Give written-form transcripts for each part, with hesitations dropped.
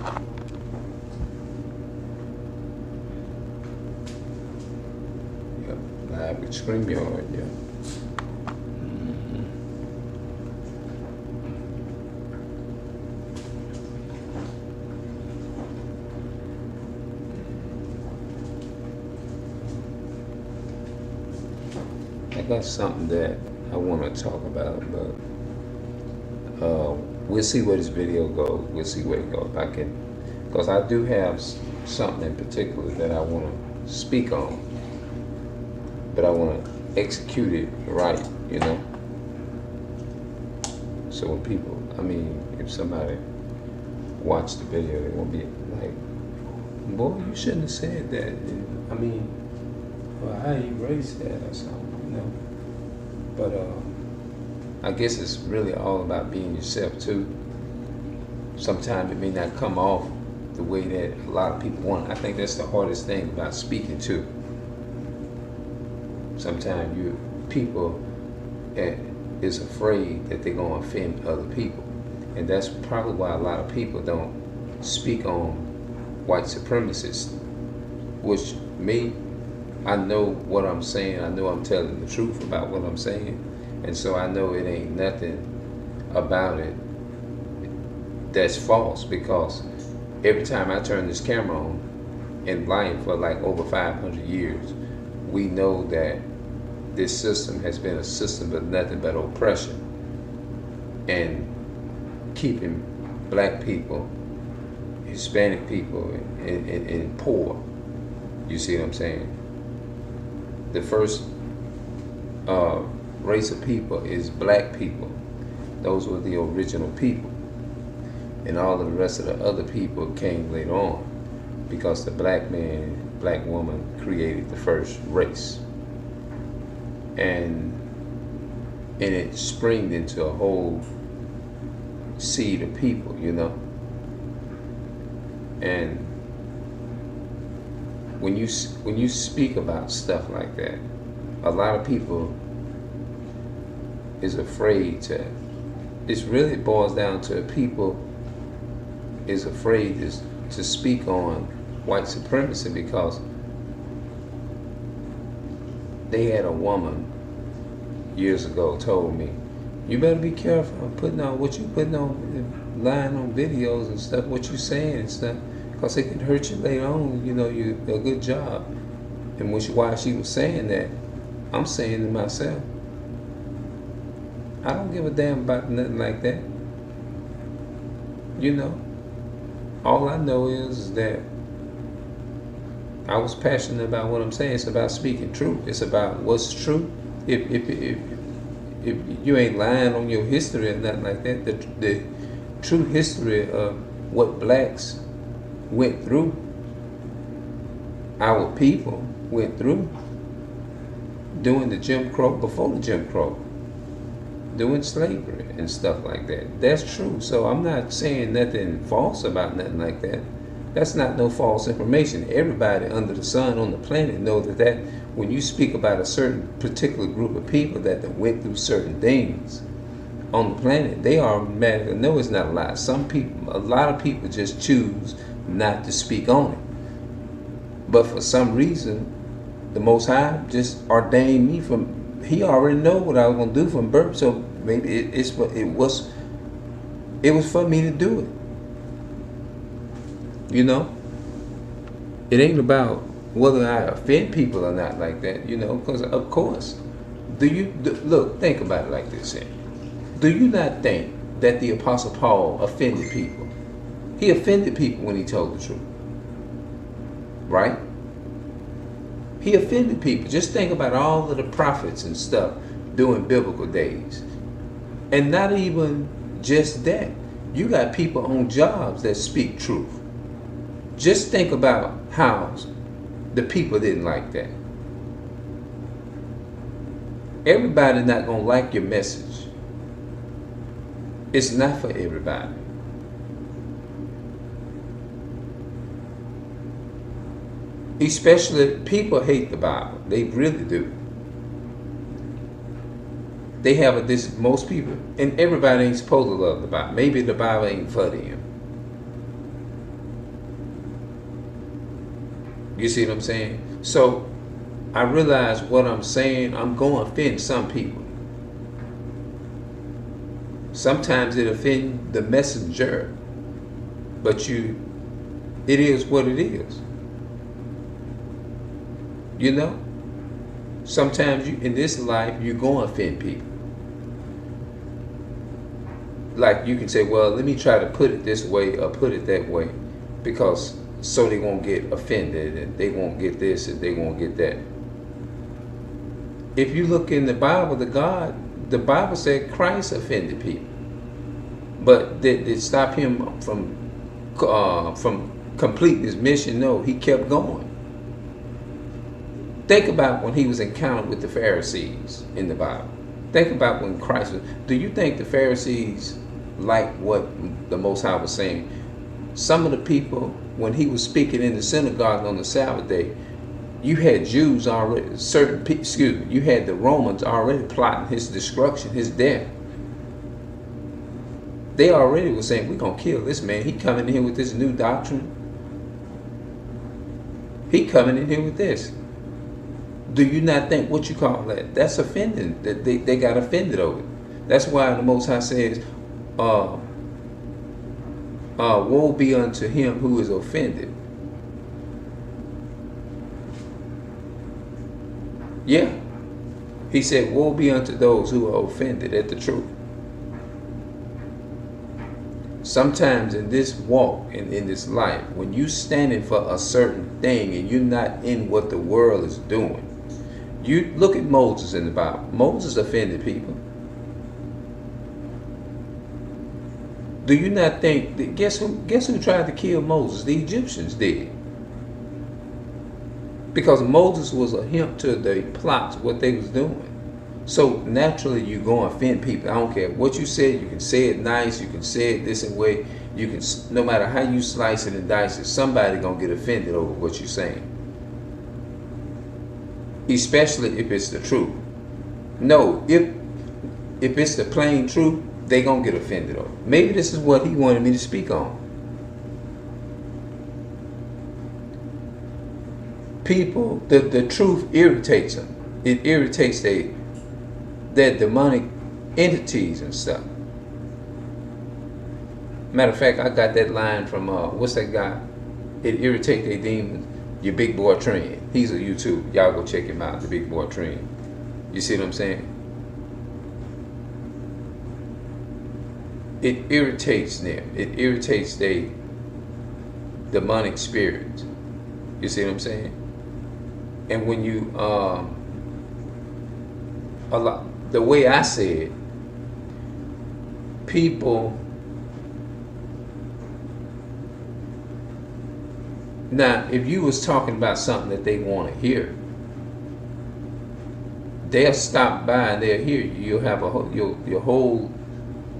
Yep, live with StreamYard, yeah. I got something that I want to talk about, but we'll see where this video goes. We'll see where it goes. Because I do have something in particular that I want to speak on, but I want to execute it right, you know. So when people, if somebody watch the video, they won't be like, boy, you shouldn't have said that. Well, how you erase that or something, you know. But I guess it's really all about being yourself too. Sometimes it may not come off the way that a lot of people want. I think that's the hardest thing about speaking too. Sometimes people is afraid that they're going to offend other people, and that's probably why a lot of people don't speak on white supremacists. Which me, I know what I'm saying. I know I'm telling the truth about what I'm saying, and so I know it ain't nothing about it that's false, because every time I turn this camera on, in lying for like over 500 years, we know that this system has been a system of nothing but oppression and keeping black people, Hispanic people, and poor. You see what I'm saying? The first race of people is black people. Those were the original people. And all of the rest of the other people came later on, because the black man, black woman created the first race. And it springed into a whole seed of people, you know. And when you speak about stuff like that, a lot of people is afraid to. It really boils down to people is afraid to speak on white supremacy, because they had a woman years ago told me, you better be careful on putting on what you putting on, lying on videos and stuff, what you saying and stuff, because it can hurt you later on, you know, you a good job. And while she was saying that, I'm saying to myself, I don't give a damn about nothing like that. You know, all I know is that I was passionate about what I'm saying. It's about speaking truth. It's about what's true. If you ain't lying on your history or nothing like that, the true history of what blacks went through, our people went through during the Jim Crow, before the Jim Crow, doing slavery and stuff like that. That's true. So I'm not saying nothing false about nothing like that. That's not no false information. Everybody under the sun on the planet knows that when you speak about a certain particular group of people that went through certain things on the planet, they automatically know it's not a lie. A lot of people just choose not to speak on it. But for some reason, the Most High just ordained me He already know what I was gonna do from birth. So maybe it was for me to do it. You know, it ain't about whether I offend people or not like that, you know, because of course, look, think about it like this here. Do you not think that the Apostle Paul offended people? He offended people when he told the truth, right? He offended people. Just think about all of the prophets and stuff during biblical days. And not even just that. You got people on jobs that speak truth. Just think about how the people didn't like that. Everybody not going to like your message. It's not for everybody. Especially people hate the Bible. They really do. They have most people, and everybody ain't supposed to love the Bible. Maybe the Bible ain't for them. You see what I'm saying? So I realize what I'm saying, I'm going to offend some people. Sometimes it offends the messenger, but it is what it is. You know? Sometimes in this life, you're going to offend people. Like you can say, well, let me try to put it this way or put it that way, because so they won't get offended and they won't get this and they won't get that. If you look in the Bible, the Bible said Christ offended people, but did it stop him from completing his mission? No, he kept going. Think about when he was encountered with the Pharisees in the Bible. Think about when Christ was. Do you think the Pharisees liked what the Most High was saying? Some of the people, when he was speaking in the synagogue on the Sabbath day, you had Jews already, you had the Romans already plotting his destruction, his death. They already were saying, we're going to kill this man. He coming in here with this new doctrine. He coming in here with this. Do you not think what you call that? That's offending. That they got offended over it. That's why the Most High says, woe be unto him who is offended. Yeah. He said, woe be unto those who are offended at the truth. Sometimes in this walk and in this life, when you standing for a certain thing and you're not in what the world is doing, you look at Moses in the Bible. Moses offended people. Do you not think that guess who tried to kill Moses? The Egyptians did. Because Moses was a hint to the plots, what they was doing. So naturally you're going to offend people. I don't care what you said. You can say it nice. You can say it this way. You can, no matter how you slice it and dice it, somebody going to get offended over what you're saying. Especially if it's the truth. No, if it's the plain truth, they going to get offended over. Maybe this is what he wanted me to speak on. People, the truth irritates them. It irritates their demonic entities and stuff. Matter of fact, I got that line from, what's that guy? It irritates their demons. Your Big Boy Trend. He's a YouTube. Y'all go check him out, the Big Boy Trend. You see what I'm saying? It irritates them. It irritates their demonic spirits. You see what I'm saying? And when you, the way I say it, people, now if you was talking about something that they want to hear, they'll stop by and they'll hear you. You'll have your whole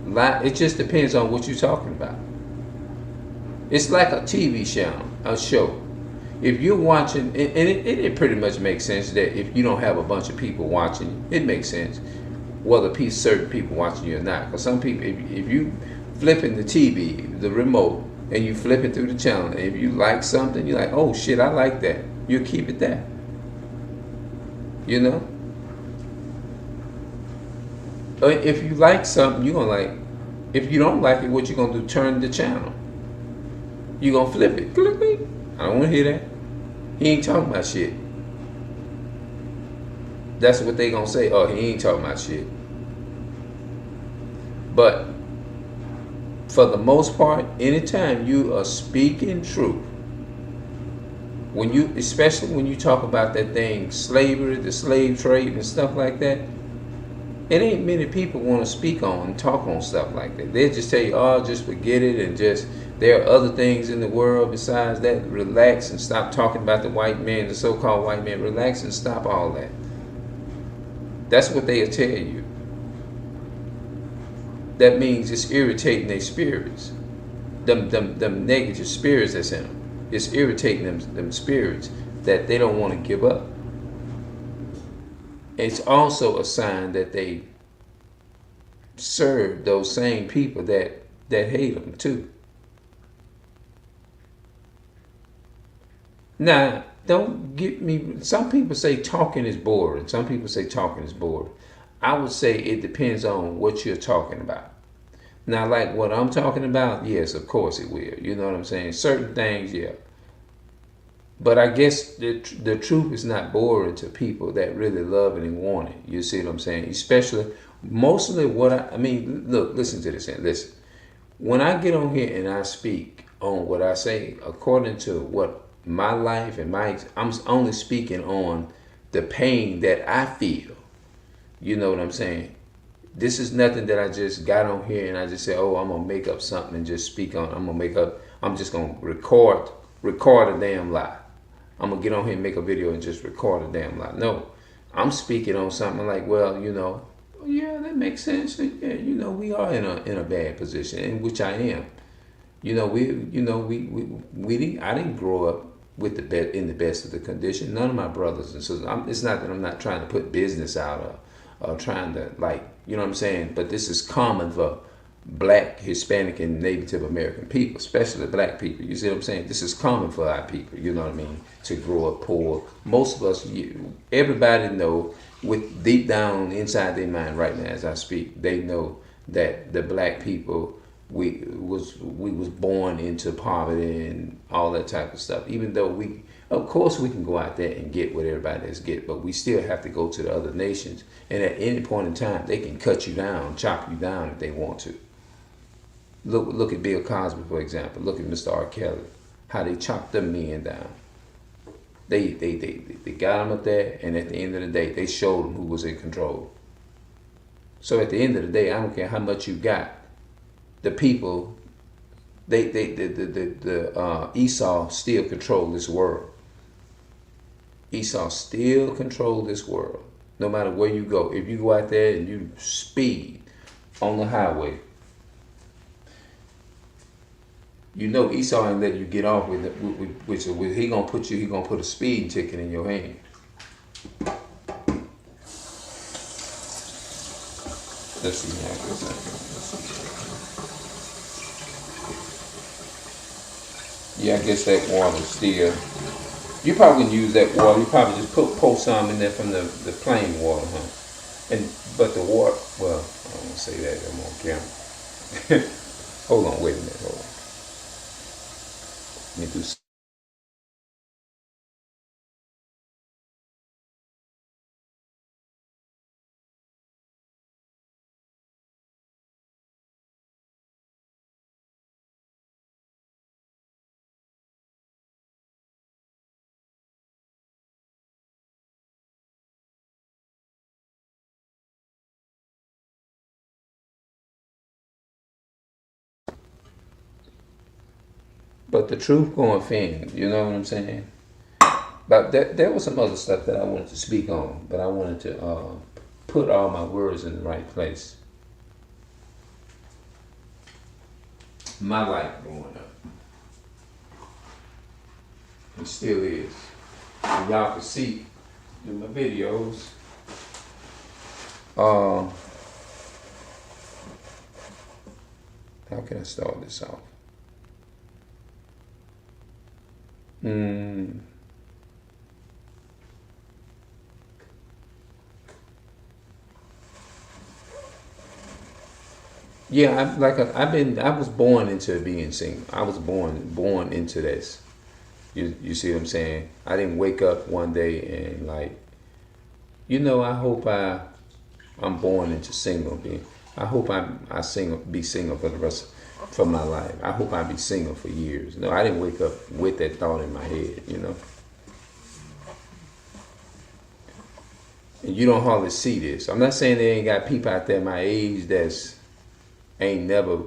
life. It just depends on what you're talking about. It's like a TV show. If you're watching, and it pretty much makes sense that if you don't have a bunch of people watching, it makes sense whether certain people watching you or not. Because some people, if you flipping the TV, the remote, and you flip it through the channel, and if you like something, you're like, oh shit, I like that. You'll keep it there. You know? If you like something, you're going to like. If you don't like it, what you going to do? Turn the channel. You're going to flip it. Click, click. I don't want to hear that. He ain't talking about shit. That's what they gonna say. Oh, he ain't talking about shit. But for the most part, anytime you are speaking truth, especially when you talk about that thing, slavery, the slave trade and stuff like that, it ain't many people want to speak on and talk on stuff like that. They just tell you, oh, just forget it, and just there are other things in the world besides that. Relax and stop talking about the white man, the so-called white man. Relax and stop all that. That's what they'll tell you. That means it's irritating their spirits. Them negative spirits that's in them. It's irritating them spirits that they don't want to give up. It's also a sign that they serve those same people that hate them too. Now, don't get me. Some people say talking is boring. Some people say talking is boring. I would say it depends on what you're talking about. Now, like what I'm talking about, yes, of course it will. You know what I'm saying? Certain things, yeah. But I guess the truth is not boring to people that really love it and want it. You see what I'm saying? Especially, mostly what I mean, look, listen to this and listen. When I get on here and I speak on what I say, according to what my life and I'm only speaking on the pain that I feel. You know what I'm saying? This is nothing that I just got on here and I just say, oh, I'm gonna make up something and just speak on. I'm just gonna record a damn lie. I'm gonna get on here and make a video and just record a damn lie. No, I'm speaking on something like, well, yeah, that makes sense. Yeah, we are in a bad position, in which I am. I didn't grow up with in the best of the condition. None of my brothers and sisters. It's not that I'm not trying to put business out or trying to you know what I'm saying. But this is common for Black, Hispanic, and Native American people, especially Black people. You see what I'm saying? This is common for our people. You know what I mean? To grow up poor. Most of us, everybody know, with deep down inside their mind right now as I speak, they know that the Black people, we was born into poverty and all that type of stuff. Even though of course we can go out there and get what everybody else get, but we still have to go to the other nations, and at any point in time they can cut you down, chop you down if they want to. Look at Bill Cosby, for example. Look at Mr. R. Kelly, how they chopped them men down. They got them up there, and at the end of the day, they showed them who was in control. So at the end of the day, I don't care how much you got. The people, Esau still control this world. Esau still control this world. No matter where you go, if you go out there and you speed on the highway, Esau ain't let you get off with it, which he gonna put a speeding ticket in your hand. Let's see how it goes. Yeah, I guess that water still. You probably wouldn't use that water. You probably just pour some in there from the plain water, huh? But the water, well, I don't want to say that. I'm on camera. Hold on, wait a minute. Hold on. Let me do. But the truth gonna offend. You know what I'm saying? But there was some other stuff that I wanted to speak on, but I wanted to put all my words in the right place. My life growing up, it still is. And y'all can see in my videos. How can I start this off? Yeah, I was born into being single. I was born into this. You see what I'm saying? I didn't wake up one day and I hope I'm born into single being. I hope I be single for the rest for my life. I hope I be single for years. No, I didn't wake up with that thought in my head, And you don't hardly see this. I'm not saying they ain't got people out there my age that's ain't never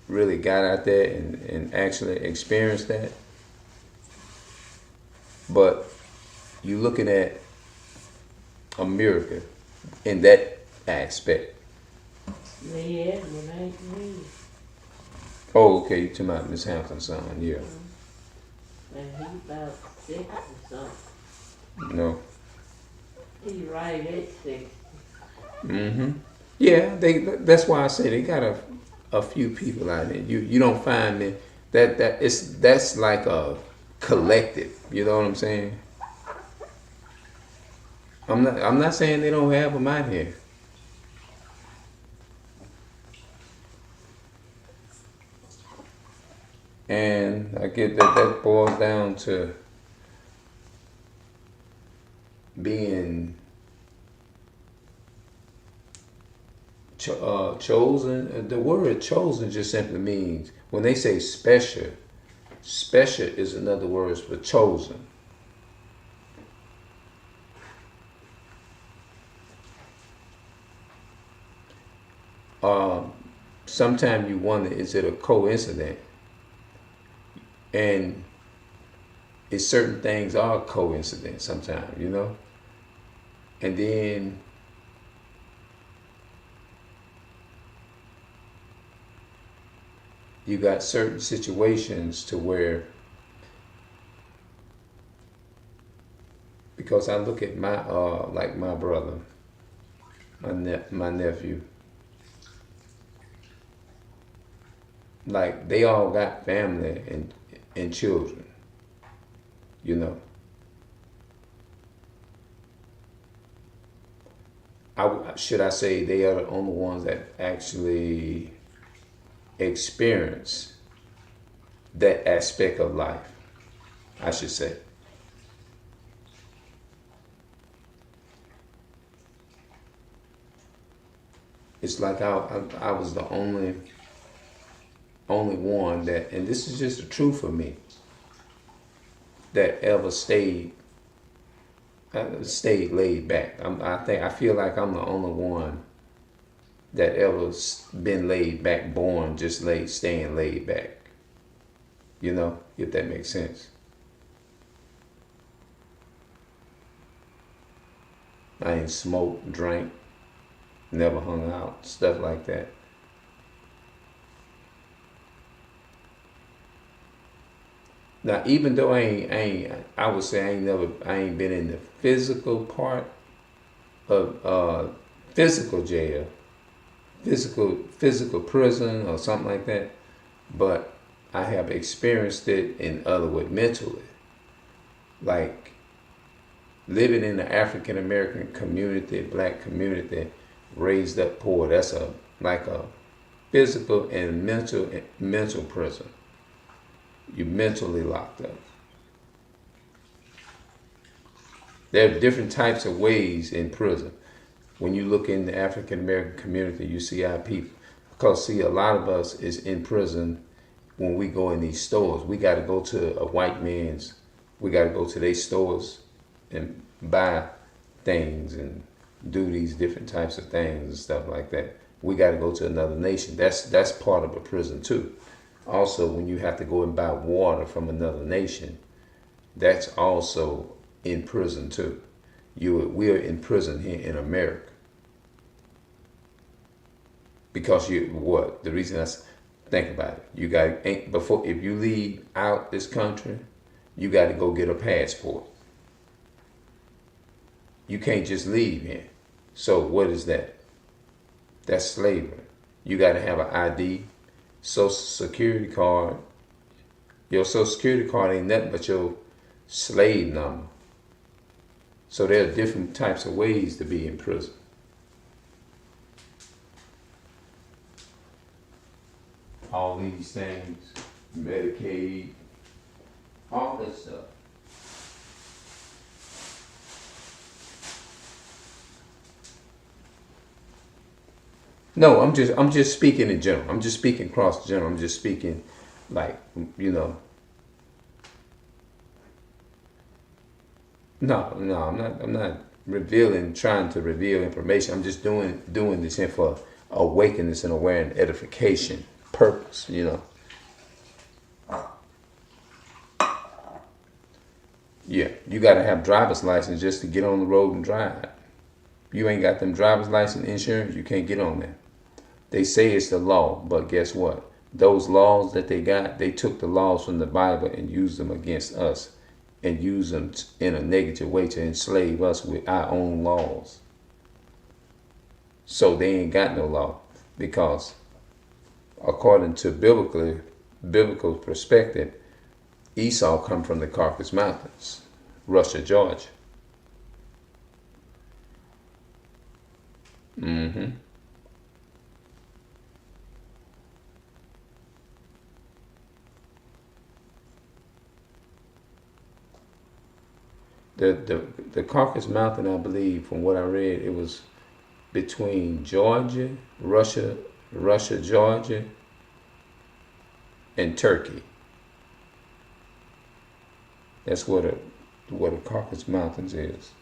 really got out there and actually experienced that. But you looking at America in that aspect. Yeah, when I me. Oh, okay, you talking about Miss Hampton's son, yeah. And he about 6 or something. No. He right at 6. Yeah, that's why I say they got a few people out there. You don't find me that's like collective. You know what I'm saying? I'm not saying they don't have them out here. And I get that boils down to being chosen. The word chosen just simply means, when they say special, special is another word for chosen. Sometimes you wonder, is it a coincidence? And it's certain things are coincidence sometimes, you know? And then you got certain situations to where, because I look at my like my brother, my nephew, like they all got family and children, you know. Should I say they are the only ones that actually experience that aspect of life, I should say. It's like I was the only one that, and this is just the truth for me, that ever stayed laid back. I feel like I'm the only one that ever been laid back, born just staying laid back. You know, if that makes sense. I ain't smoked, drank, never hung out, stuff like that. Now, even though I would say I ain't been in the physical part of physical jail, physical prison or something like that, but I have experienced it in other words, mentally. Like living in the African American community, black community, raised up poor. That's like a physical and mental prison. You're mentally locked up. There are different types of ways in prison. When you look in the African American community, you see our people. Because see, a lot of us is in prison when we go in these stores. We got to go to a white man's, we got to go to their stores and buy things and do these different types of things and stuff like that. We got to go to another nation. That's part of a prison too. Also, when you have to go and buy water from another nation, that's also in prison too. We are in prison here in America. Because the reason think about it. You got before, if you leave out this country, you got to go get a passport. You can't just leave here. So what is that? That's slavery. You got to have an ID, Social Security card. Your Social Security card ain't nothing but your slave number. So there are different types of ways to be in prison. All these things, Medicaid, all that stuff. No, I'm just speaking in general. I'm just speaking across the general. I'm just speaking like, you know. No, I'm not trying to reveal information. I'm just doing this here for awakeness and awareness, edification, purpose, you know. Yeah, you got to have driver's license just to get on the road and drive. You ain't got them driver's license insurance, you can't get on there. They say it's the law, but guess what? Those laws that they got, they took the laws from the Bible and used them against us and used them in a negative way to enslave us with our own laws. So they ain't got no law, because according to biblical perspective, Esau come from the Caucasus Mountains, Russia, Georgia. Mm-hmm. The Caucasus Mountain, I believe, from what I read, it was between Georgia, Russia, Georgia, and Turkey. That's where the Caucasus Mountains is.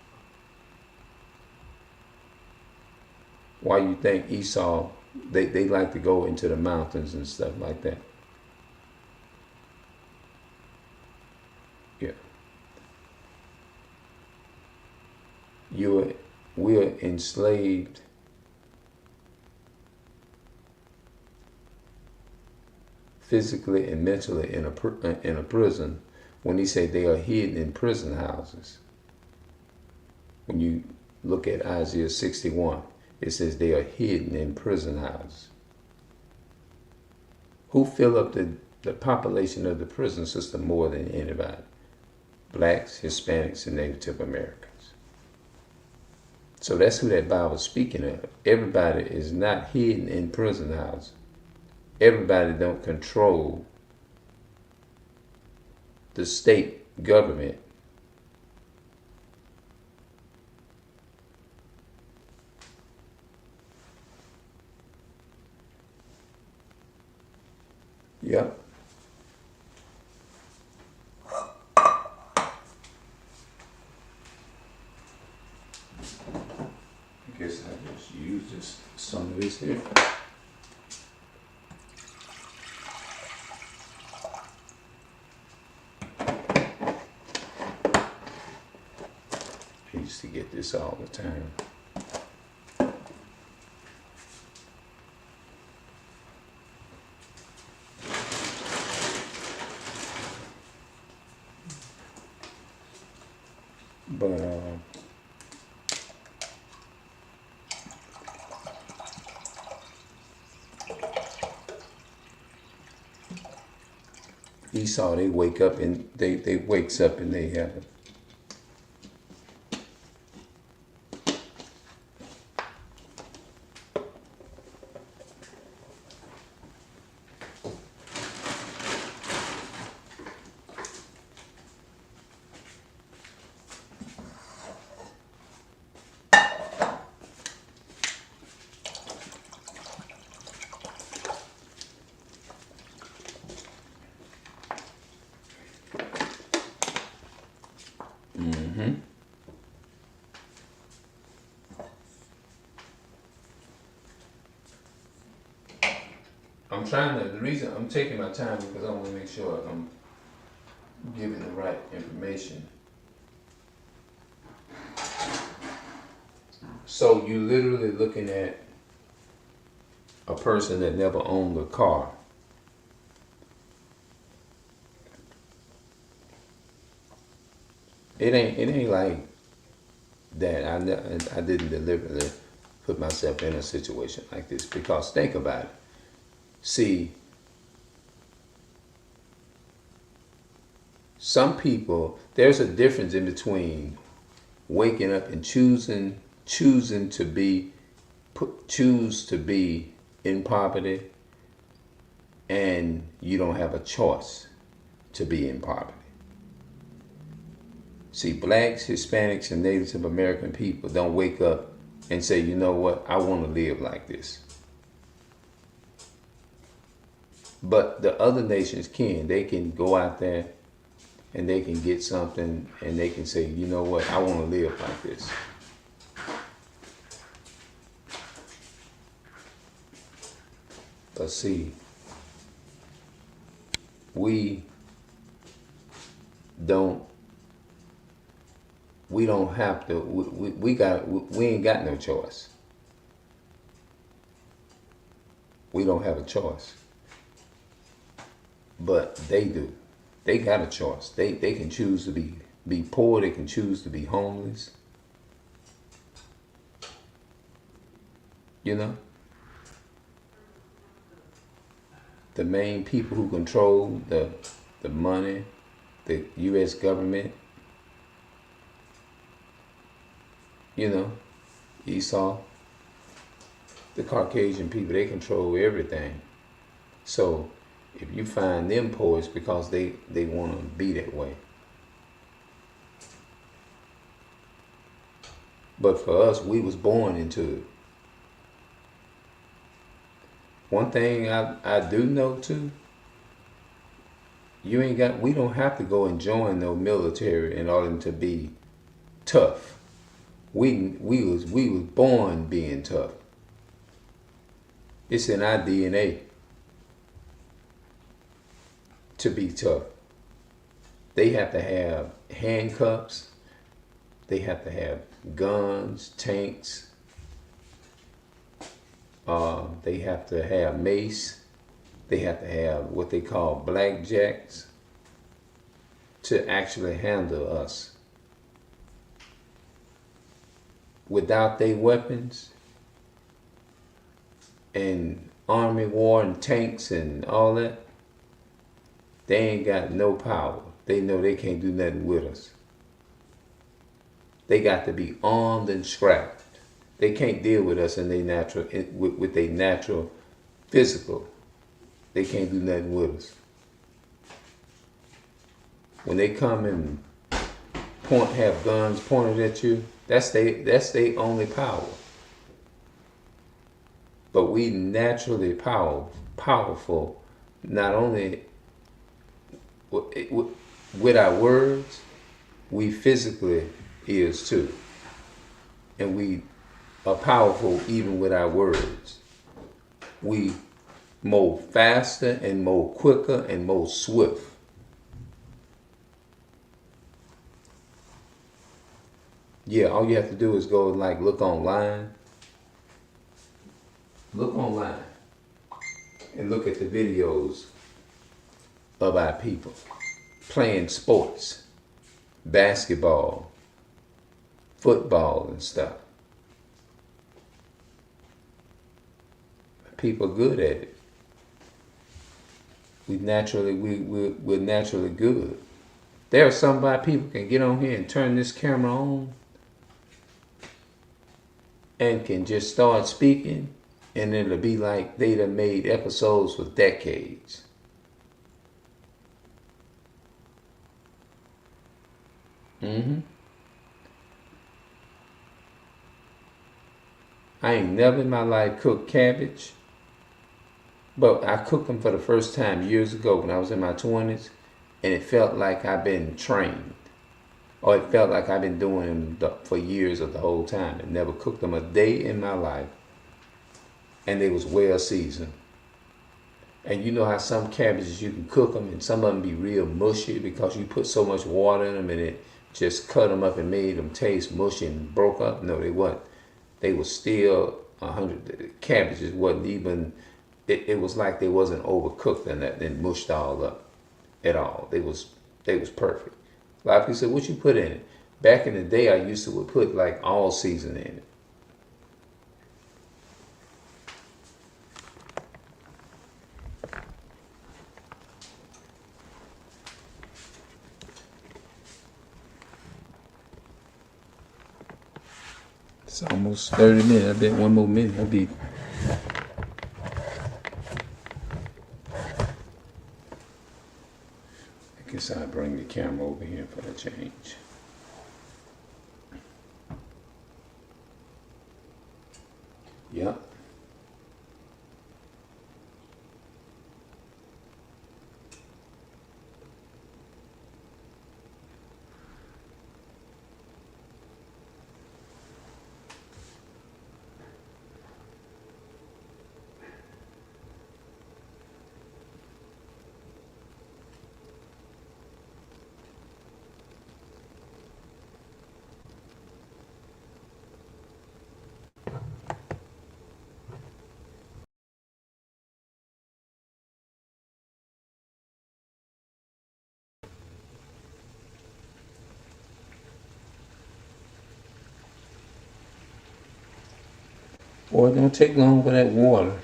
Why you think Esau, they like to go into the mountains and stuff like that? Yeah. We're enslaved physically and mentally in a prison. When he say they are hidden in prison houses, when you look at Isaiah 61, it says they are hidden in prison houses. Who fill up the population of the prison system more than anybody? Blacks, Hispanics, and Native Americans. So that's who that Bible's speaking of. Everybody is not hidden in prison houses. Everybody don't control the state government. Yep. I guess I just use some of this here. I used to get this all the time. But Esau, they wake up and they wakes up and they have the reason I'm taking my time because I want to make sure I'm giving the right information. So you literally looking at a person that never owned a car. It ain't like that. I didn't deliberately put myself in a situation like this because think about it. See, some people, there's a difference in between waking up and choosing to be in poverty, and you don't have a choice to be in poverty. See, blacks, Hispanics, and Native American people don't wake up and say, you know what, I want to live like this. But the other nations can. They can go out there and they can get something and they can say, you know what, I want to live like this. But see, we don't have to, we ain't got no choice. We don't have a choice. But they do. They got a choice. They can choose to be poor. They can choose to be homeless. You know? The main people who control the money the U.S. government, you know, Esau, the Caucasian people, they control everything. So if you find them poor, it's because they want to be that way. But for us, we was born into it. One thing I do know too, we don't have to go and join no military in order to be tough. We was born being tough. It's in our DNA to be tough. They have to have handcuffs. They have to have guns, tanks. They have to have mace. They have to have what they call blackjacks to actually handle us. Without their weapons and army war and tanks and all that, they ain't got no power. They know they can't do nothing with us. They got to be armed and scrapped. They can't deal with us in their natural, with their natural physical. They can't do nothing with us. When they come and have guns pointed at you, that's their only power. But we naturally powerful, not only with our words, we physically is too. And we are powerful even with our words. We move faster and move quicker and move swift. Yeah, all you have to do is go look online. Look online and look at the videos of our people playing sports, basketball, football and stuff. People are good at it. We're naturally good. There are some people can get on here and turn this camera on and can just start speaking, and it'll be like they done made episodes for decades. I ain't never in my life cooked cabbage, but I cooked them for the first time years ago when I was in my 20s, and it felt like I've been trained. Or it felt like I've been doing them for years of the whole time and never cooked them a day in my life. And they was well seasoned. And you know how some cabbages you can cook them and some of them be real mushy because you put so much water in them and it just cut them up and made them taste mushy and broke up? No, they wasn't. They were still 100. Cabbages wasn't even, it was like they wasn't overcooked and that and mushed all up at all. They was perfect. A lot of people say, what you put in it? Back in the day, I used to put like all season in it. It's almost 30 minutes. I bet one more minute I'll be. I guess I'll bring the camera over here for the change. Yep. Boy, it don't take long for that water.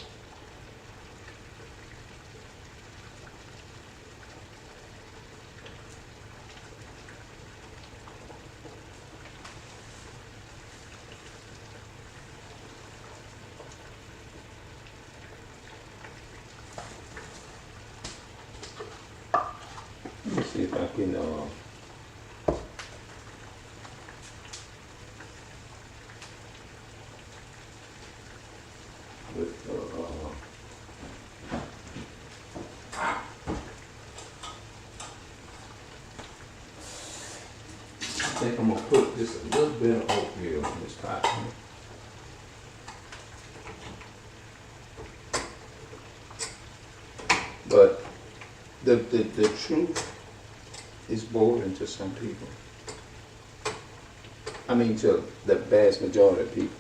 Let me see if I can with I think I'm gonna put just a little bit of oatmeal in this pot. But the truth is boring to some people. I mean, to the vast majority of people.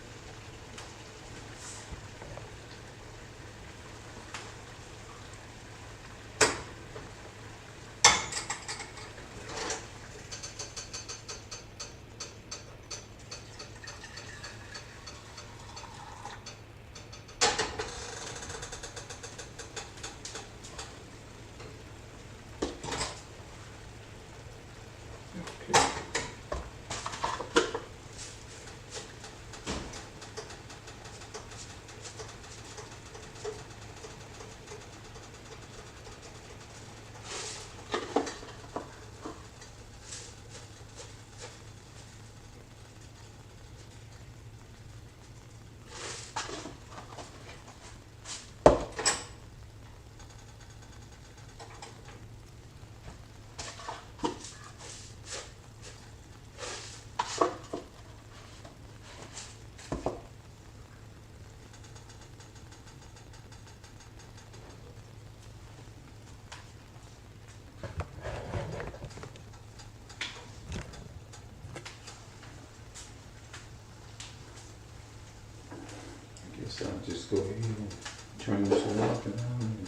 So I'll just go ahead and turn this off and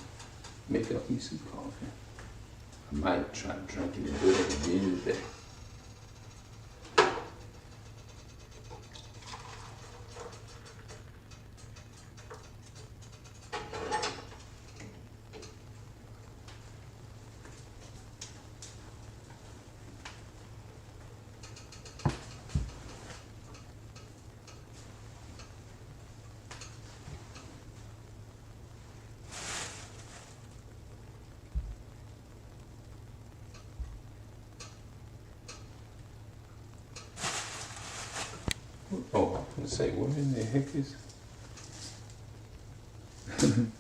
make up me some coffee. I might try to drink it and do it at the end of the day. Oh, let's say, what in the heck is? I'm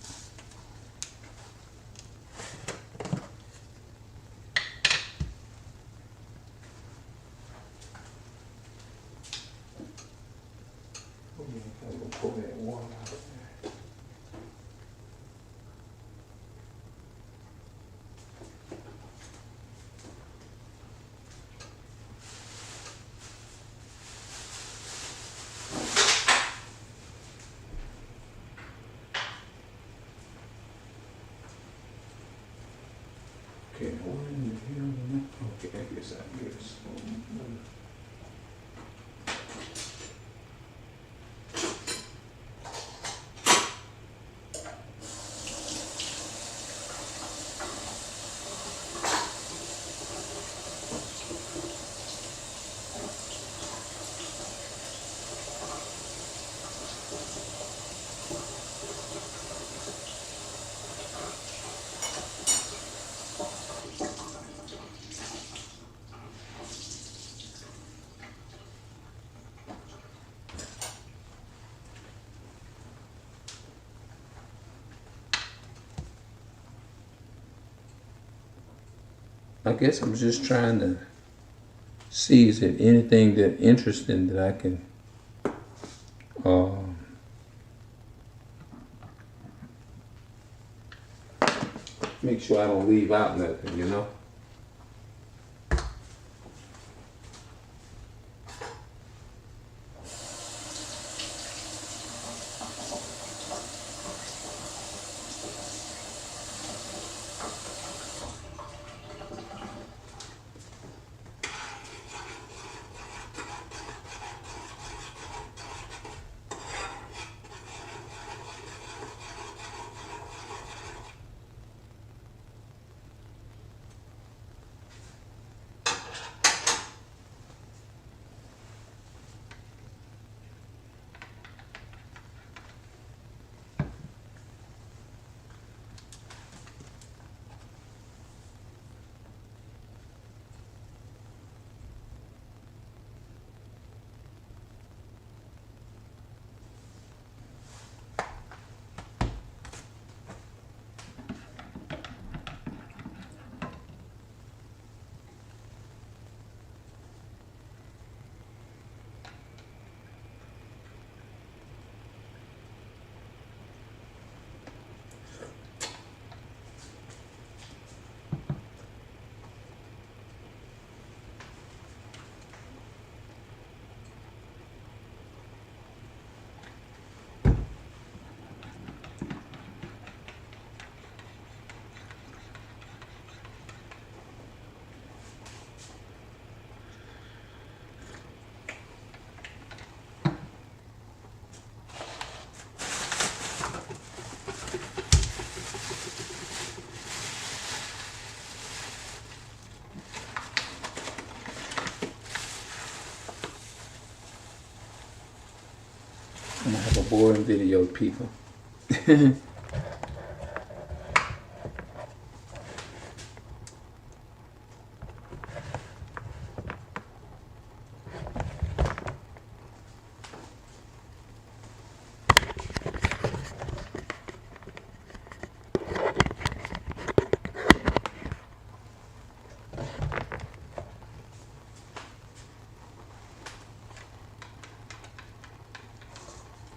gonna pour that water out there. Okay, what in the hell am I? Okay, I guess I get a spoon. I guess I'm just trying to see is there anything that interesting that I can make sure I don't leave out nothing, you know? I'm gonna have a boring video, people.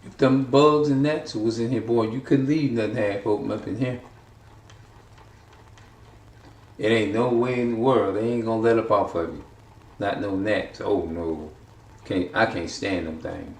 If them bugs and gnats was in here, boy, you couldn't leave nothing half open up in here. It ain't no way in the world they ain't gonna let up off of you. Not no gnats. Oh no, I can't stand them things.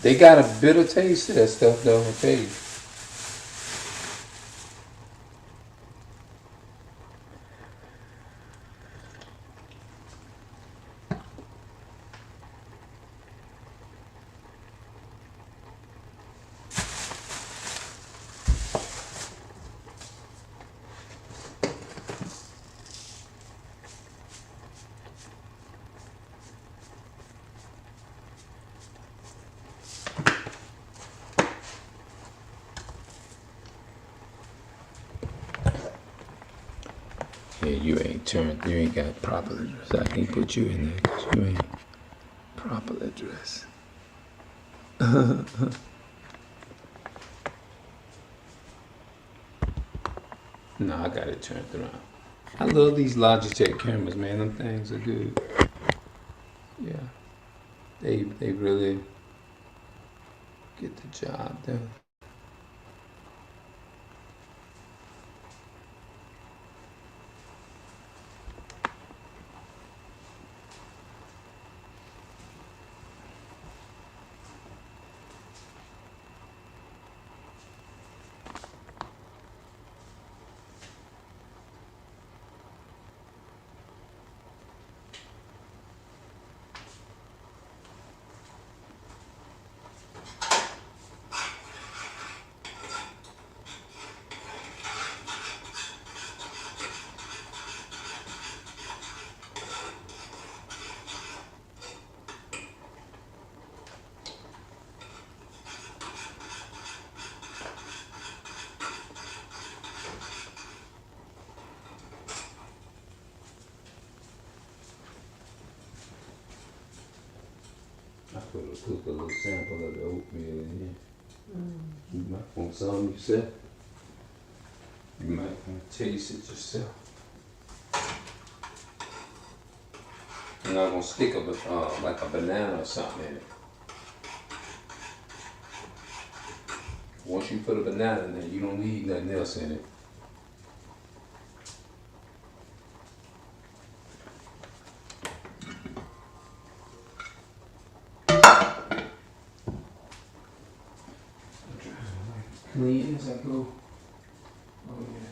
They got a bitter taste to that stuff, though. I tell you. Yeah, you ain't got proper address. I can't put you in there because you ain't proper address. No, I got it turned around. I love these Logitech cameras, man. Them things are good. Yeah, they really get the job done. I could have cooked a little sample of the oatmeal in here. You might want some yourself. You might want to taste it yourself. I'm not gonna stick like a banana or something in it. Once you put a banana in there, you don't need nothing else in it. Clean as I go. Oh yeah.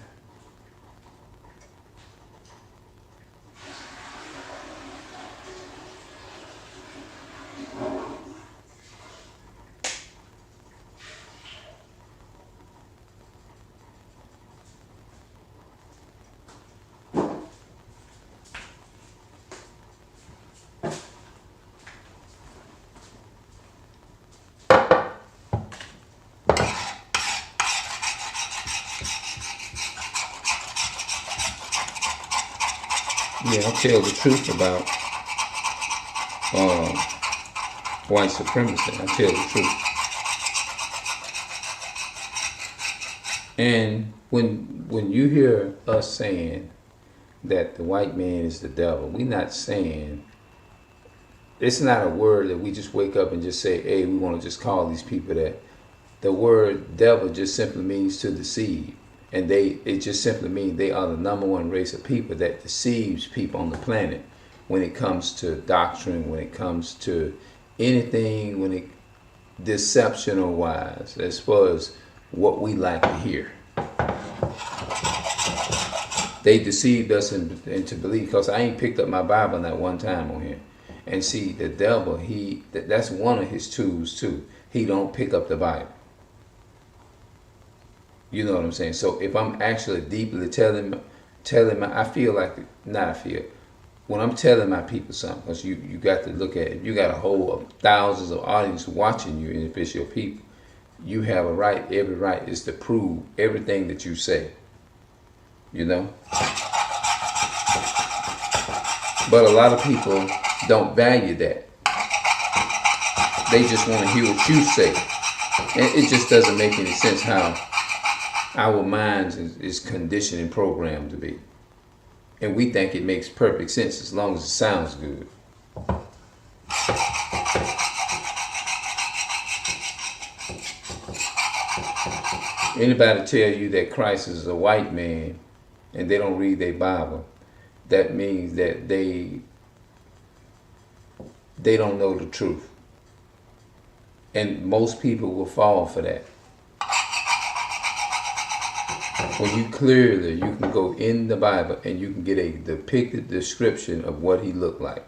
Yeah, I'll tell the truth about white supremacy. I'll tell the truth. And when you hear us saying that the white man is the devil, we're not saying, it's not a word that we just wake up and just say, hey, we want to just call these people that. The word devil just simply means to deceive. And it just simply means they are the number one race of people that deceives people on the planet when it comes to doctrine, when it comes to anything, deceptional wise, as far as what we like to hear. They deceived us into belief, because I ain't picked up my Bible not one time on here. And see, the devil, that's one of his tools too. He don't pick up the Bible. You know what I'm saying? So if I'm actually deeply telling I feel like, not I feel, when I'm telling my people something, because you got to look at it, you got a whole thousands of audience watching you, and if it's your people, you have a right, every right is to prove everything that you say. You know? But a lot of people don't value that. They just want to hear what you say. And it just doesn't make any sense how our minds is conditioned and programmed to be. And we think it makes perfect sense as long as it sounds good. Anybody tell you that Christ is a white man and they don't read their Bible, that means that they don't know the truth. And most people will fall for that. When you clearly, you can go in the Bible and you can get a depicted description of what he looked like.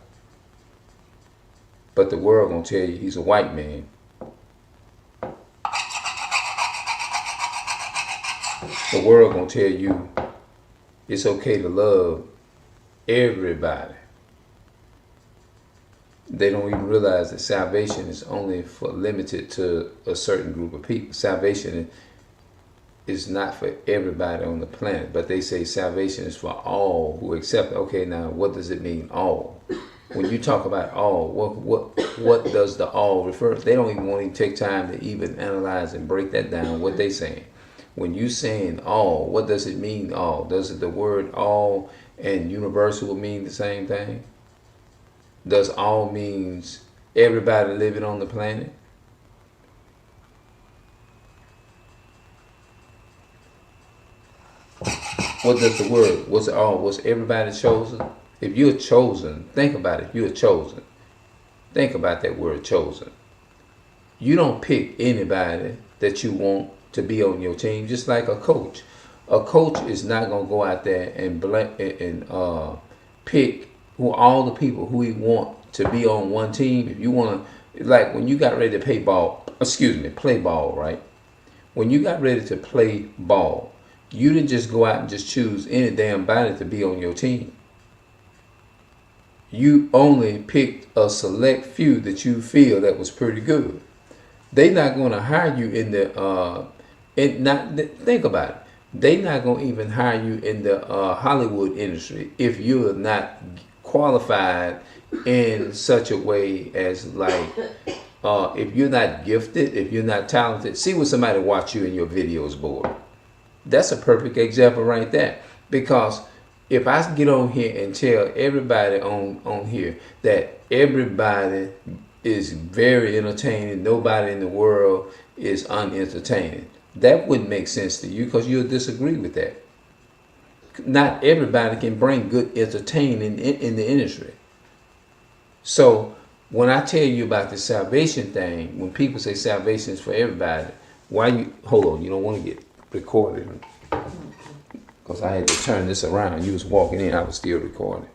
But the world gonna tell you he's a white man. The world gonna tell you it's okay to love everybody. They don't even realize that salvation is only limited to a certain group of people. Salvation is not for everybody on the planet, but they say salvation is for all who accept it. Okay, now what does it mean, all? When you talk about all, what does the all refer to? They don't even want to take time to even analyze and break that down, what they saying. When you saying all, what does it mean, all? Does it the word all and universal mean the same thing? Does all means everybody living on the planet? What does the word, what's all, was everybody chosen? If you're chosen, think about it, you're chosen. Think about that word chosen. You don't pick anybody that you want to be on your team, just like a coach. A coach is not going to go out there and pick all the people who he want to be on one team. If you want to, like when you got ready to play ball, right? When you got ready to play ball, you didn't just go out and just choose any damn body to be on your team. You only picked a select few that you feel that was pretty good. They're not going to hire you in the think about it. They're not going to even hire you in the Hollywood industry if you're not qualified in such a way as like if you're not gifted, if you're not talented. See when somebody watch you in your videos board. That's a perfect example right there. Because if I get on here and tell everybody on here that everybody is very entertaining, nobody in the world is unentertaining, that wouldn't make sense to you because you'll disagree with that. Not everybody can bring good entertainment in the industry. So when I tell you about the salvation thing, when people say salvation is for everybody, hold on, you don't want to get recorded. Because I had to turn this around. You was walking in, I was still recording.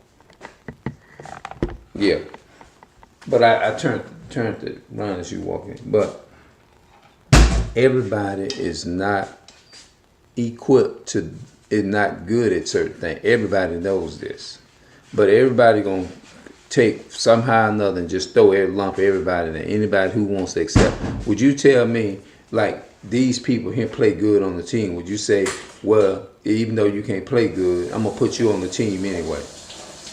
Yeah. But I turned it around as you walking in. But everybody is not equipped to, is not good at certain things. Everybody knows this. But everybody gonna take somehow or another and just throw every lump of everybody in. Anybody who wants to accept. Would you tell me, like, these people here play good on the team? Would you say, well, even though you can't play good, I'm going to put you on the team anyway?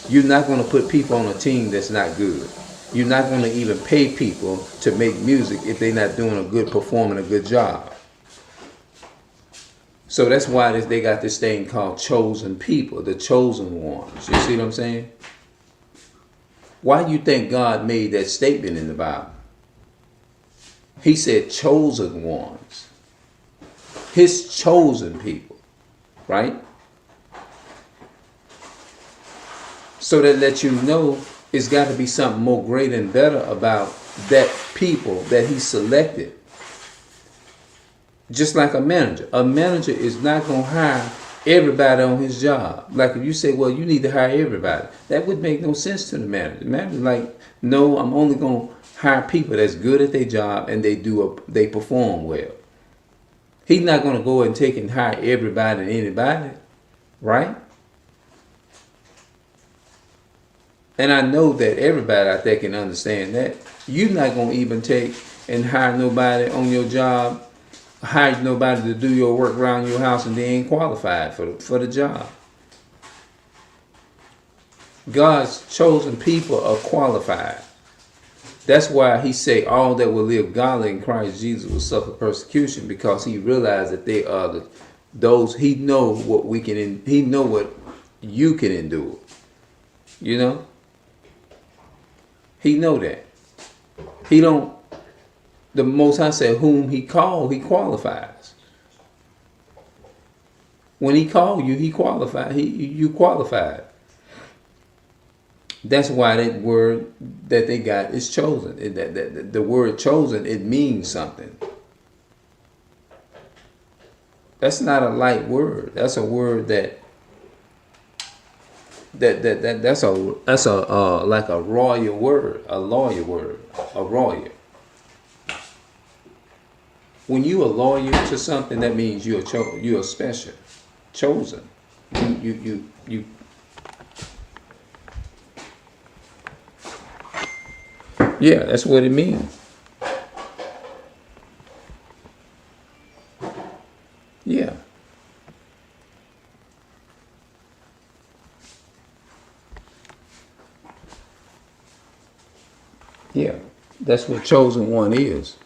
You're not going to put people on a team that's not good. You're not going to even pay people to make music if they're not doing a good performing, a good job. So that's why they got this thing called chosen people, the chosen ones. You see what I'm saying? Why do you think God made that statement in the Bible? He said chosen ones. His chosen people. Right? So that lets you know it's got to be something more great and better about that people that he selected. Just like a manager. A manager is not going to hire everybody on his job. Like if you say, well, you need to hire everybody, that would make no sense to the manager. The manager like, no, I'm only gonna hire people that's good at their job and they perform well. He's not gonna go and take and hire everybody and anybody, right? And I know that everybody out there can understand that. You're not gonna even take and hire nobody on your job, hire nobody to do your work around your house and they ain't qualified for the job. God's chosen people are qualified. That's why he say all that will live godly in Christ Jesus will suffer persecution, because he realized that they are those he know what we can. He know what you can endure. You know. He know that. He don't. The Most High said, "Whom he called, he qualifies." When he called you, he qualified. You qualified. That's why that word that they got is chosen. The word chosen, it means something. That's not a light word. That's a word that's a like a royal word, a lawyer word, a lawyer. When you are loyal to something, that means you're special, chosen. You. Yeah, that's what it means. Yeah. Yeah. That's what chosen one is.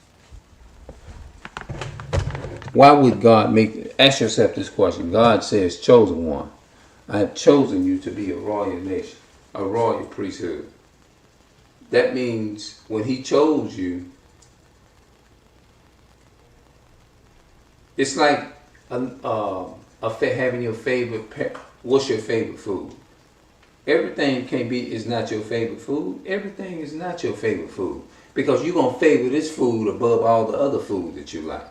Why would God ask yourself this question? God says, chosen one. I have chosen you to be a royal nation, a royal priesthood. That means when he chose you, it's like having your favorite. What's your favorite food? Everything is not your favorite food. Everything is not your favorite food, because you're gonna favor this food above all the other food that you like.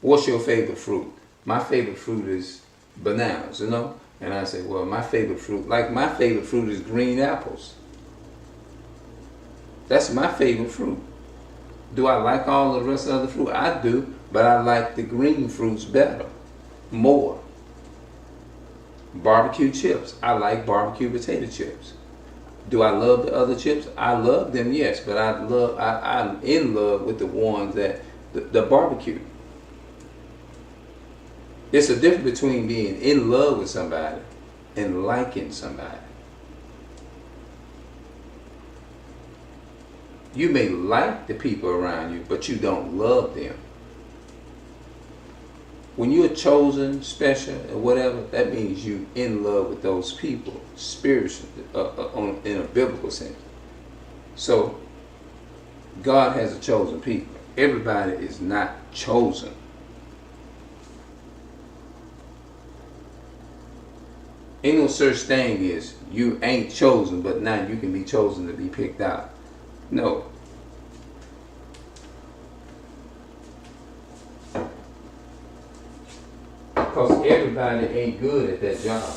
What's your favorite fruit? My favorite fruit is bananas, you know? And I say, well, my favorite fruit is green apples. That's my favorite fruit. Do I like all the rest of the fruit? I do, but I like the green fruits better, more. Barbecue chips. I like barbecue potato chips. Do I love the other chips? I love them, yes, but I'm in love with the ones that the barbecue. It's a difference between being in love with somebody and liking somebody. You may like the people around you, but you don't love them. When you're chosen, special, or whatever, that means you in love with those people spiritually, in a biblical sense. So, God has a chosen people. Everybody is not chosen. Ain't no such thing as you ain't chosen, but now you can be chosen to be picked out. No. Because everybody ain't good at that job.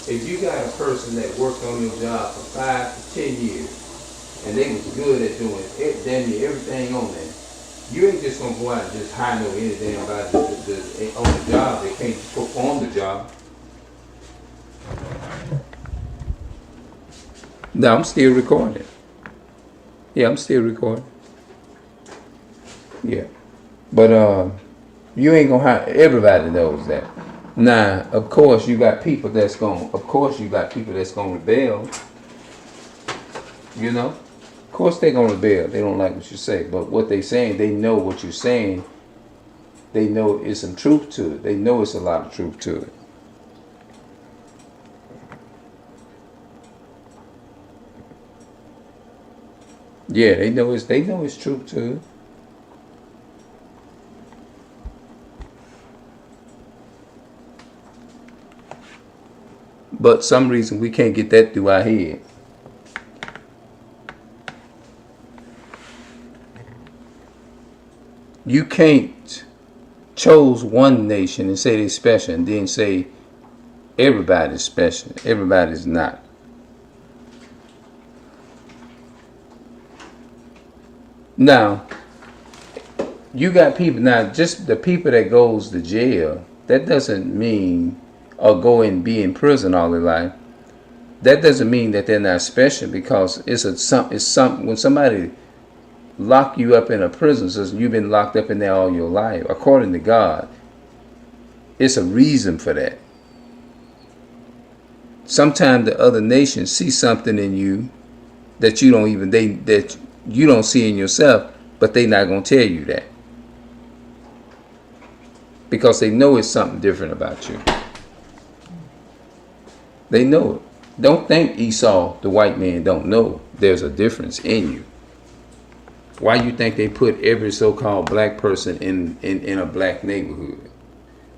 If you got a person that worked on your job for 5 to 10 years, and they was good at doing damn near everything on there, you ain't just gonna go out and just hire no any damn body on the job that can't perform the job. No, I'm still recording. Yeah, I'm still recording. Yeah. But you ain't gonna hire everybody knows that. Now, of course you got people that's gonna rebel. You know? Of course they're gonna rebel. They don't like what you say. But what they saying, they know what you're saying. They know it's some truth to it. They know it's a lot of truth to it. Yeah, they know it's truth to it. But some reason we can't get that through our head. You can't chose one nation and say they're special and then say everybody's special. Everybody's not. Now, you got people, now just the people that goes to jail, that doesn't mean, or go and be in prison all their life, that doesn't mean that they're not special, because when somebody lock you up in a prison system, you've been locked up in there all your life, according to God, it's a reason for that. Sometimes the other nations see something in you that you don't see in yourself, but they're not going to tell you that, because they know it's something different about you. They know it. Don't think Esau, the white man, don't know there's a difference in you. Why you think they put every so-called black person in a black neighborhood?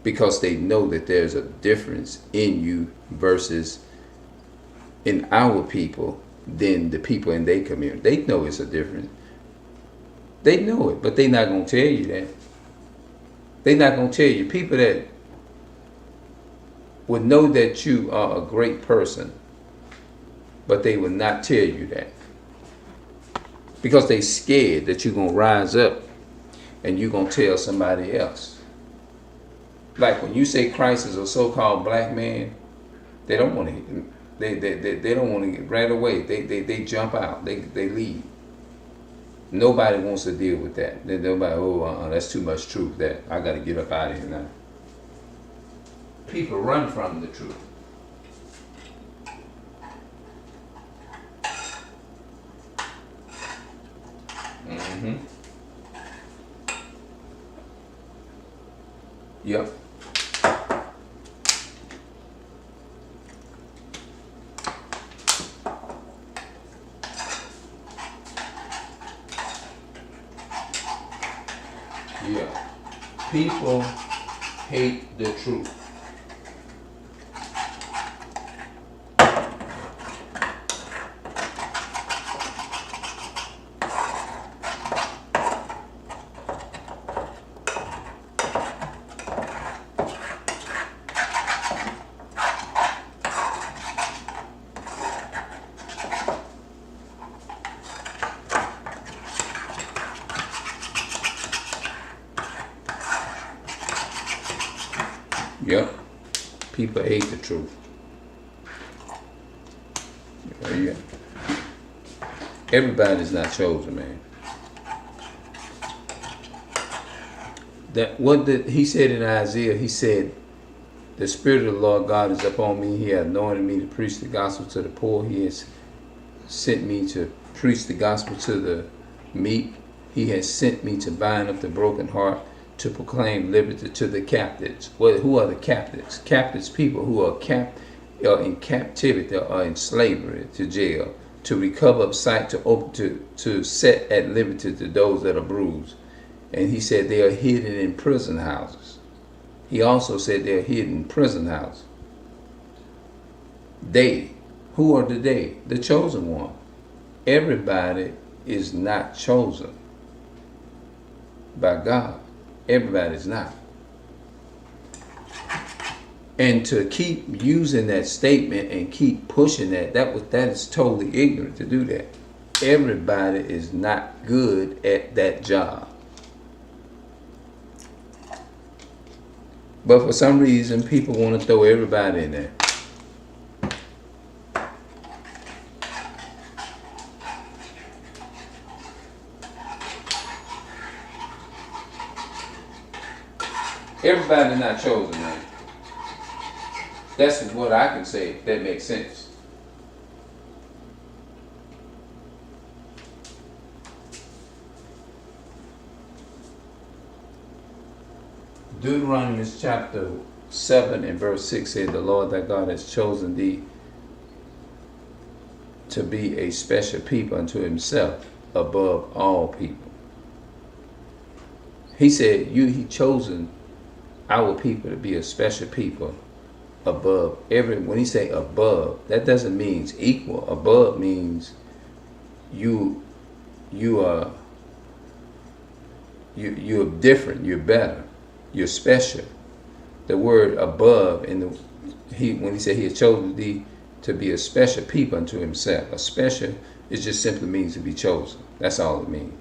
Because they know that there's a difference in you versus in our people than the people in their community. They know it's a difference. They know it, but they're not going to tell you that. They're not going to tell you. People that would know that you are a great person, but they will not tell you that, because they scared that you're going to rise up and you're going to tell somebody else. Like when you say Christ is a so-called black man, they don't want to. They don't want to get right away. They jump out. They leave. Nobody wants to deal with that. Nobody. That's too much truth. That I got to get up out of here now. People run from the truth. Mm-hmm. Yep. Yeah. People hate the truth. Yep. People hate the truth. Yeah. Everybody's not chosen, man. That what did he said in Isaiah? He said, "The Spirit of the Lord God is upon me. He has anointed me to preach the gospel to the poor. He has sent me to preach the gospel to the meek. He has sent me to bind up the broken heart, to proclaim liberty to the captives." Well, who are the captives? Captives, people who are in captivity or in slavery, to jail, to recover of sight, to set at liberty to those that are bruised. And he said they are hidden in prison houses. He also said they are hidden in prison houses. They, who are the they? The chosen one. Everybody is not chosen by God. Everybody's not. And to keep using that statement and keep pushing that is totally ignorant to do that. Everybody is not good at that job. But for some reason, people want to throw everybody in there. Everybody's not chosen, man. That's what I can say, if that makes sense. Deuteronomy chapter 7 and verse 6 said, "The Lord thy God has chosen thee to be a special people unto himself above all people." He said, he chosen our people to be a special people above every. When he say above, that doesn't mean equal. Above means you're You're different. You're better. You're special. The word above in the when he said he had chosen thee to be a special people unto himself. A special, it just simply means to be chosen. That's all it means.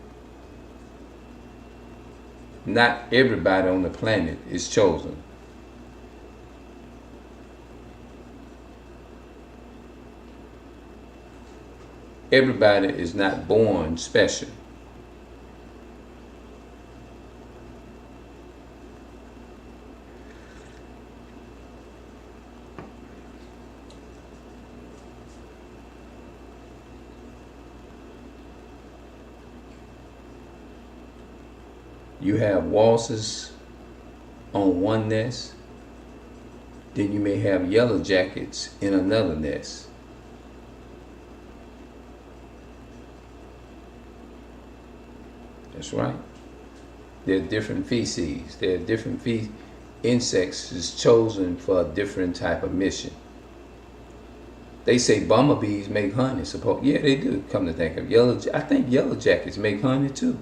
Not everybody on the planet is chosen. Everybody is not born special. You have waltzes on one nest, then you may have yellow jackets in another nest. That's right. There are different feces. There are different insects is chosen for a different type of mission. They say bumblebees make honey. Yeah, they do. Come to think of I think yellow jackets make honey too.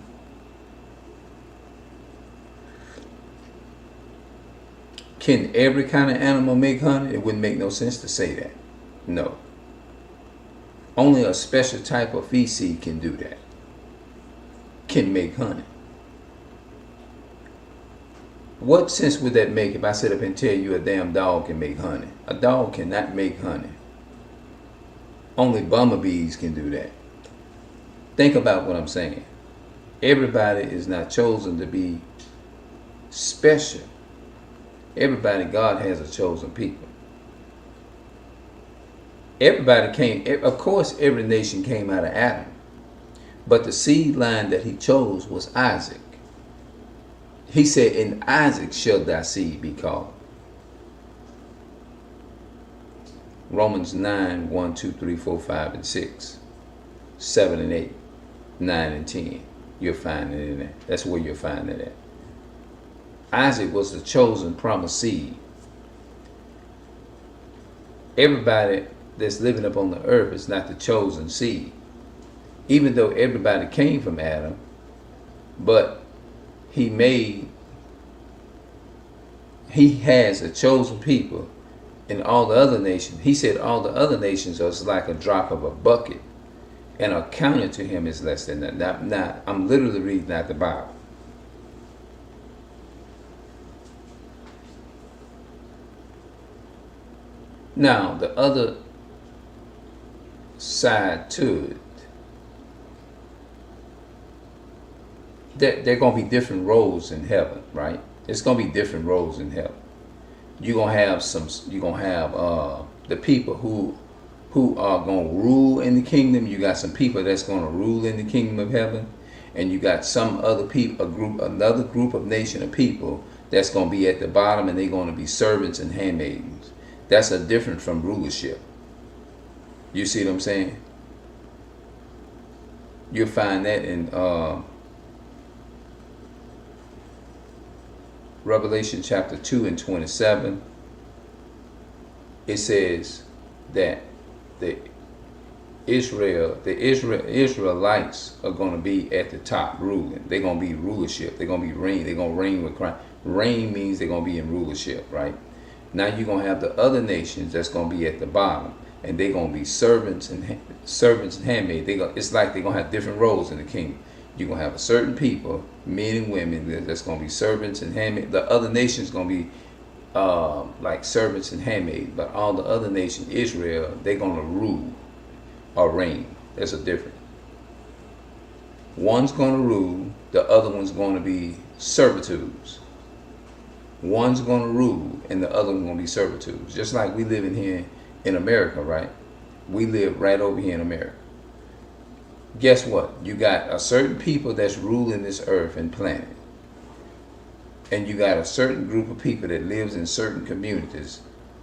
Can every kind of animal make honey? It wouldn't make no sense to say that. No. Only a special type of feces can do that. Can make honey. What sense would that make if I sit up and tell you a damn dog can make honey? A dog cannot make honey. Only bumblebees can do that. Think about what I'm saying. Everybody is not chosen to be special. Everybody, God has a chosen people. Everybody came, of course, every nation came out of Adam. But the seed line that he chose was Isaac. He said, in Isaac shall thy seed be called. Romans 9, 1, 2, 3, 4, 5, and 6. 7 and 8. 9 and 10. You'll find it in there. That's where you'll find it at. Isaac was the chosen promised seed. Everybody that's living up on the earth is not the chosen seed. Even though everybody came from Adam, but he has a chosen people in all the other nations. He said all the other nations are like a drop of a bucket, and accounted to him is less than that. Now, I'm literally reading out the Bible. Now, the other side to it, there are going to be different roles in heaven, right? It's going to be different roles in heaven. You're going to have the people who are going to rule in the kingdom. You got some people that's going to rule in the kingdom of heaven, and you got some other people, another group of nation of people that's going to be at the bottom, and they're going to be servants and handmaidens. That's a different from rulership. You see what I'm saying? You'll find that in Revelation chapter 2 and 27. It says that the Israelites are going to be at the top ruling. They're going to be rulership. They're going to be reign. They're going to reign with Christ. Reign means they're going to be in rulership, right? Now you're going to have the other nations that's going to be at the bottom, and they're going to be servants and handmaids. It's like they're going to have different roles in the kingdom. You're going to have a certain people, men and women, that's going to be servants and handmaids. The other nations going to be like servants and handmaids, but all the other nations, Israel, they're going to rule or reign. There's a difference. One's going to rule, the other one's going to be servitudes. One's going to rule and the other one's going to be servitudes. Just like we live in here in America, right? We live right over here in America. Guess what? You got a certain people that's ruling this earth and planet. And you got a certain group of people that lives in certain communities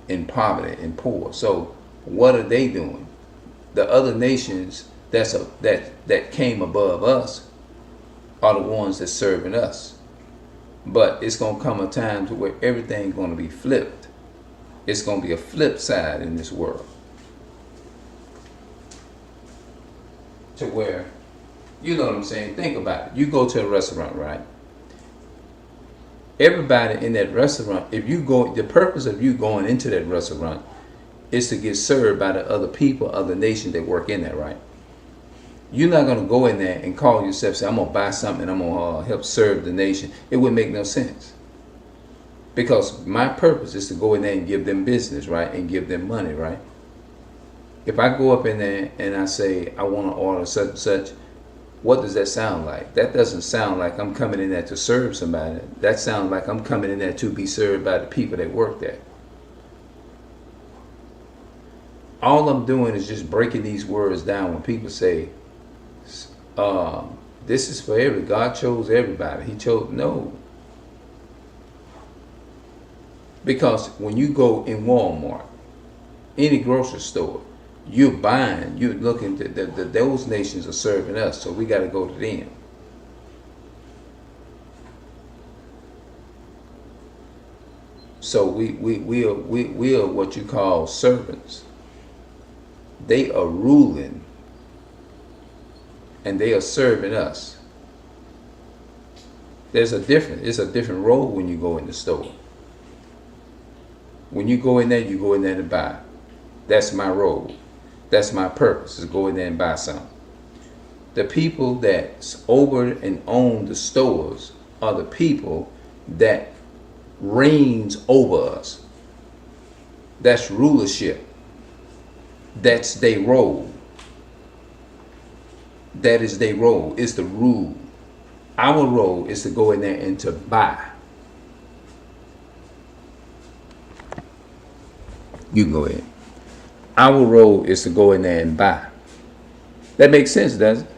in poverty and poor. So what are they doing? The other nations that came above us are the ones that's serving us. But it's going to come a time to where everything's going to be flipped. It's going to be a flip side in this world. To where, you know what I'm saying? Think about it. You go to a restaurant, right? everybody in that restaurant, if you go, the purpose of you going into that restaurant is to get served by the other people, other nations that work in there, right? You're not going to go in there and call yourself, say, I'm going to buy something and I'm going to help serve the nation. It wouldn't make no sense. Because my purpose is to go in there and give them business, right? And give them money, right? If I go up in there and I say, I want to order such and such, what does that sound like? That doesn't sound like I'm coming in there to serve somebody. That sounds like I'm coming in there to be served by the people that work there. All I'm doing is just breaking these words down when people say, this is for everybody. God chose everybody. He chose, no. Because when you go in Walmart, any grocery store, you're buying, you're looking, those nations are serving us, so we got to go to them. So we are what you call servants. They are ruling and they are serving us. It's a different role when you go in the store. When you go in there to buy. That's my role. That's my purpose, is go in there and buy something. The people that's over and own the stores are the people that reigns over us. That's rulership. That's their role. That is their role. It's the rule. Our role is to go in there and to buy. You can go ahead. Our role is to go in there and buy. That makes sense, doesn't it?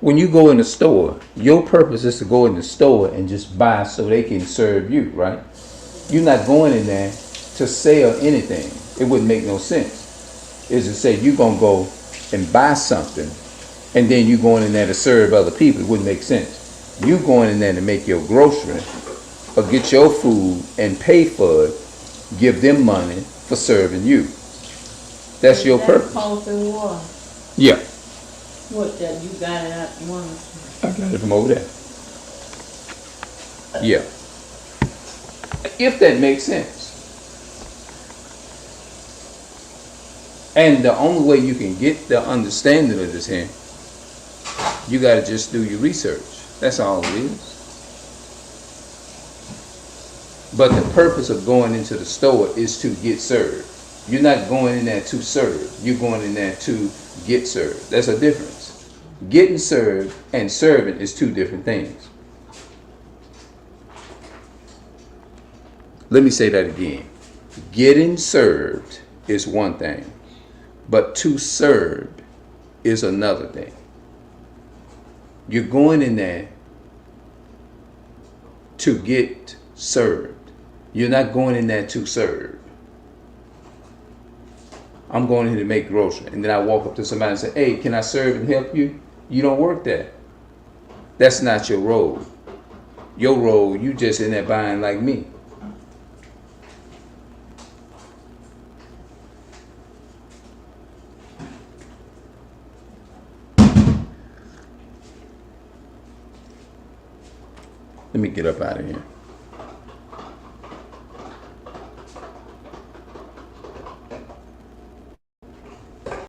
When you go in the store, your purpose is to go in the store and just buy so they can serve you, right? You're not going in there to sell anything. It wouldn't make no sense. Is to say you're going to go and buy something and then you're going in there to serve other people. It wouldn't make sense. You're going in there to make your grocery or get your food and pay for it, give them money for serving you. That's your purpose. Pumping water. Yeah. What that you got it out one? I got it from over there. Yeah. If that makes sense. And the only way you can get the understanding of this here, you got to just do your research. That's all it is. But the purpose of going into the store is to get served. You're not going in there to serve. You're going in there to get served. There's a difference. Getting served and serving is two different things. Let me say that again. Getting served is one thing, but to serve is another thing. You're going in there to get served. You're not going in there to serve. I'm going in to make grocery, and then I walk up to somebody and say, hey, can I serve and help you? You don't work there. That's not your role. Your role, you just in there buying like me. Let me get up out of here.